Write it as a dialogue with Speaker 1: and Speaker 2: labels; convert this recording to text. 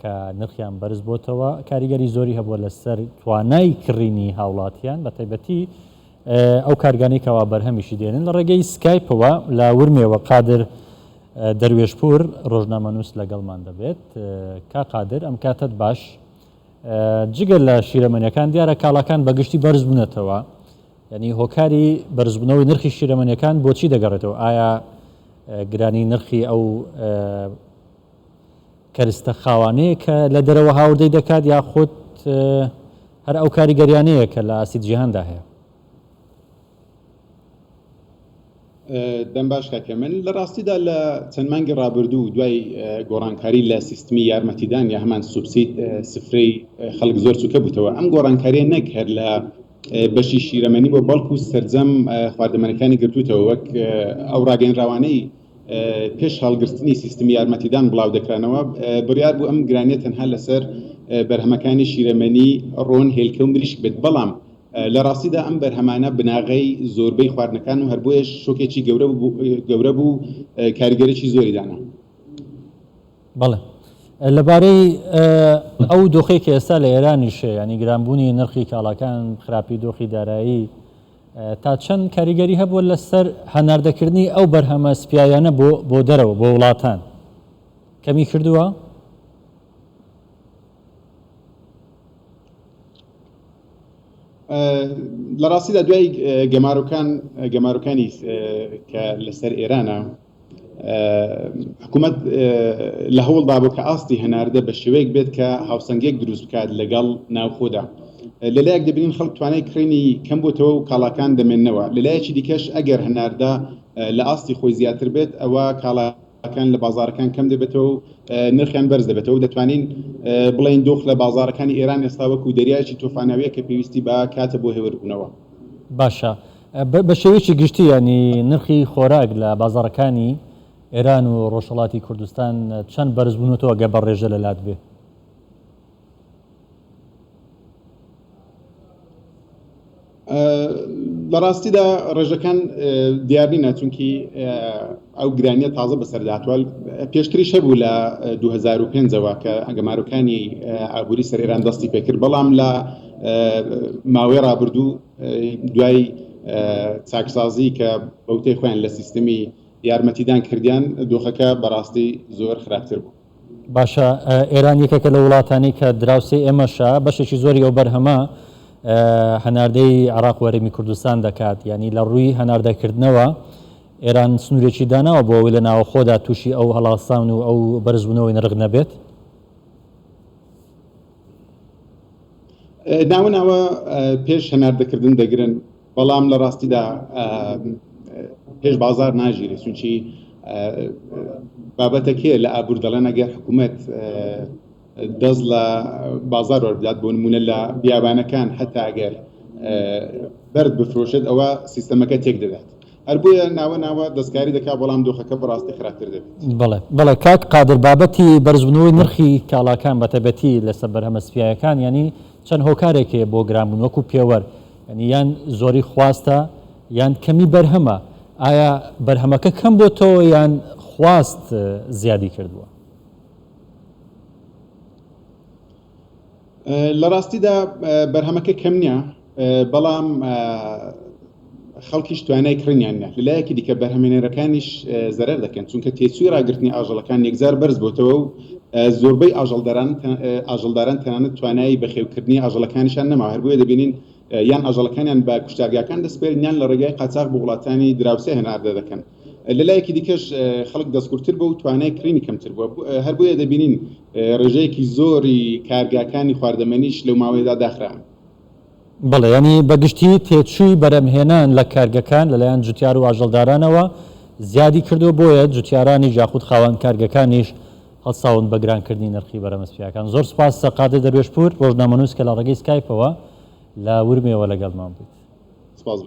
Speaker 1: کە نرخیان بەرز بۆتەوە کاریگەری زۆری هەبووە لەسەر توانای کڕینی هاوڵاتیان بە تایبەتی ئەو کارگانەی کەوا بەرهەمیشی دێنن لە ڕێگەی سکایپەوە لا ورمێەوە قادر دەروێشپور ڕۆژنامەنووس لەگەڵمان دەبێت کا قادر ئەم کاتت باش جگەر لە شیرەمەنیەکان دیارە کاڵاکان بەگشتی بەرز بوونەتەوە یعنی هۆکاری بەرزبوونەوەی نرخی شیرەمەنیەکان بۆچی دەگەڕێتەوە ئایا گرانی نرخی ئەو کەرستە خاوانەیە کە لە دەرەوە هاوردەی دەکات یاخود هەر ئەو کاریگەریانەیە کە لە ئاسید جیهاندا هەیە
Speaker 2: دەم باش کاکە من لە ڕاستیدا لە چەند مانگی ڕابردوو دوای گۆڕانکاری لە سیستمی یارمەتیدان یا هەمان سوبسید سفرەی خەڵک زۆر چووکە بووتەوە ئەم گۆڕانکاریە نەک هەر لە بەشی شیرەمەنی بۆ بەڵکو سەرجەم خواردەمەنەکانی گرتووتەوە وەک ئەو ڕاگەیەنراوانەی پێش هەڵگرتنی سیستمی یارمەتیدان بڵاو دەکرانەوە بڕیار بوو ئەم گرانیە تەنها لەسەر بەرهەمەکانی شیرەمەنی ڕۆن هێلکە و مریشک بێت بەڵام لە ڕاستیدا ئەم بەرهەمانە بناغەی زۆربەی خواردنەکان و هەر بۆیەش شۆکێکی گەورە بوو کاریگەرێکی زۆری دانا.
Speaker 1: بەڵێ لەبارەی ئەو دۆخەی کە ئێستا لە ئێرانیشە ینی گرانبوونی نرخی کاڵاکان خراپی دۆخی دارایی تا چەند کاریگەری هەبووە لەسەر هەناردەکردنی ئەو بەرهەمە سپیایانە بۆ دەرەوە بۆ وڵاتان کەمی کردووە؟
Speaker 2: لە ڕاستیدا دوای گەمارۆکانی کە لەسەر ئێرانە حکوومەت لە هەوڵدا بوو کە ئاستی هەناردە بە شێوەیەک بێت کە هاوسەنگێک دروست بکات لەگەڵ ناوخۆدا لەلایەک دەبینین خەڵک توانای کڕینی کەم بۆتەوە و کاڵاکان دەمێننەوە لەلایەکی دیکەش ئەگەر هەناردە لە ئاستی خۆی زیاتر بێت ئەوە کاڵاکان لە بازارەکان کەم دەبێتەوە و نرخیان بەرز دەبێتەوە دەتوانین بڵین دۆخ لە بازارەکانی ئێران ئێستا وەکو دەریایکی تۆفاناویە کە پێویستی بە کاتە بۆ هێوربوونەوە.
Speaker 1: باشە بە شێوەیەکی گشتی ینی نرخی خۆراک لە بازارەکانی ئێران و ڕۆژهەڵاتی کوردستان چەند بەرزبوونەوە گە بە ڕێژە لەلات بێ؟
Speaker 2: لە ڕاستیدا ڕێژەکان دیارنینە چونکی ئەو گرانیە تازە بەسەرداتوە پێشتریش هەبوو لە 2005ەوە کە ئەگەمارەکانی ئابووری سەر ئێران دەستی پێکرد بەڵام لە ماوەی ڕابردوو دوای چاکسازی کە بەوتەی خۆیان لە سیستمی یارمەتیدان کردیان دۆخەکە بەڕاستی زۆر خراپتر بوو.
Speaker 1: باشە ئێران یەکێکە لە وڵاتانی کە دراوسێ ئێمەشە بەشێکی زۆری ئەو بەرهەمە هەناردەی عراق وەرەمی کوردستان دەکات ینی لە ڕووی هەناردەکردنەوە ئێران سنوورێکی داناوە بۆ ئەوەی لە ناوەخۆدا تووشی ئەو هەڵاسان و ئەو بەرزبوونەوەی نرخ نەبێت.
Speaker 2: ناوەناوە پێش هەناردەکردن دەگرن بەڵام لە ڕاستیدا پێش بازار ناژیرێ چونکی بابەتەکێ لە ئابوور دەڵێن ئەگەر حکوومەت دەست لە بازار وەربدات بۆ نمونە لە بیابانەکان هەتا ئەگەر بەرد بفرۆشێت ئەوە سیستەمەکە تێک دەدات هەر بۆیە ناوە دەستکاری دەکات بەڵام دۆخەکە بەڕاستی خراپتر دەبێت.
Speaker 1: بەڵێ کاک قادر بابەتی بەرزبوونەوەی نرخی کاڵاکان بە تایبەتی لەسەر بەرهەمە سپیایەکان ینی چەند هۆکارێکێ بۆ گرانبوون وەکو پێوەەر ینی یان زۆری خواستە یان کەمی بەرهەمە ئایا بەرهەمەکە کەم بۆتەوە یان خواست زیادی کردووە؟
Speaker 2: لە ڕاستیدا بەرهەمەکە کەم نییە بەڵام خەڵکیش توانای کڕنیان نیە لەلایەکی دیکە بەرهەمێنەرەکانیش زەرەر دەکەن چونکە تێچووی ڕاگررتنی ئاژەڵەکان یەکجار بەرز بۆتەوە و زۆربەی ئاژەڵداران تەنانەت توانایی بەخێوکردنی ئاژەڵەکانیشان نەما هەر بۆیە دەبینین یان ئاژەڵەکانیان بە کوشتارگاکان دەسپێرن یان لە ڕێگای قاچاق بە وڵاتانی دراوسێ هەناردە دەکەن لەلایەکی دیکەش خەڵک دەستکورتتر بە و توانای کڕینی کەمتر بووە هەر بۆیە دەبینین ڕێژەیەکی زۆری کارگاکانی خواردەمەنیش لەو ماوەیەدا داخران.
Speaker 1: بەڵێ ینی بەگشتی تێچووی بەرەمهێنان لە کارگەکان لەلایەن جوتیار و ئاژەڵدارانەوە زیادی کردو بۆیە جوتیارانی یاخود خاوەن کارگەکانیش هەڵساون بە گرانکردنی نرخی بەرەمە سپیاکان. زۆر سپاس قادر دەروێشپور ڕۆژنامەنووس کە لە ڕێگەی سکایپەوە لە ورمێەوە لەگەڵمان بوویت.
Speaker 2: سپاس.